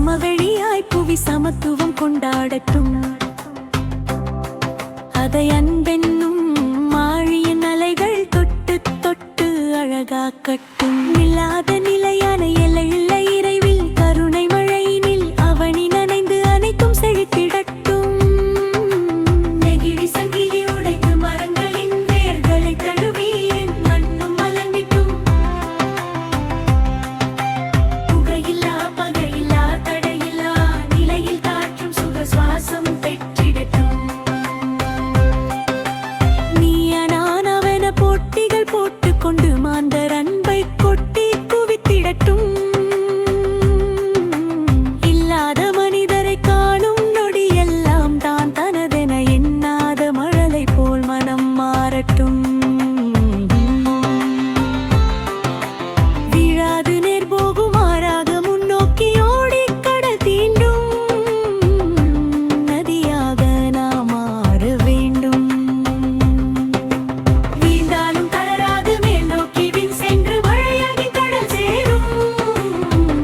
சமவெளியாய் புவி சமத்துவம் கொண்டாடட்டும். அதை அன்பென்னும் மாழியின் அலைகள் தொட்டு தொட்டு அழகாக்கட்டும். இல்லாத நிலையான எல்லையுள்ள இறைவில் கருணை மழையினில் அவனி நனைந்து அனைத்தும் செழித்திடட்டும். நெகிழி சங்கிலி உடைத்து மரங்களின் வேர்களை தழுவி மண்ணும் மலர்ந்திட்டும். புகையில்லா பகையில்லா தடையில்லா நிலையில் காற்றும் சுக சுவாசம் பெற்றிடட்டும். நீயனானவன போட்டிகள் போட்டுக்கொண்டு மாந்தர் அன்பை கொட்டி குவித்திடட்டும். இல்லாத மனிதரை காணும் நொடியெல்லாம் தான் தனதென எண்ணாத மழலை போல் மனம் மாறட்டும். வீழாது நேர் போகுமாறாக முன்னோக்கி ஓடி கடல் தீண்டும் நதியாக நாம் மாற வேண்டும். வீழ்ந்தாலும் தளராது மேல் நோக்கி விண் சென்று மழையாகி கடல் சேரும்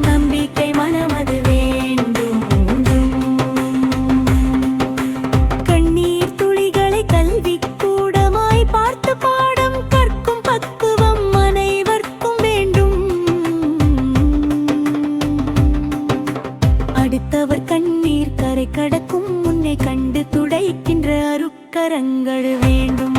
நம்பிக்கை மனமது வேண்டும். கண்ணீர் துளிகளை கல்வி கூடமாய் பார்த்து பாடம் கற்கும் பக்குவம் அனைவர்க்கும் வேண்டும். அடுத்தவர் கண்ணீர் கரை கடக்கும் முன்னே கண்டு துடைக்கின்ற அருட்கரங்கள் வேண்டும்.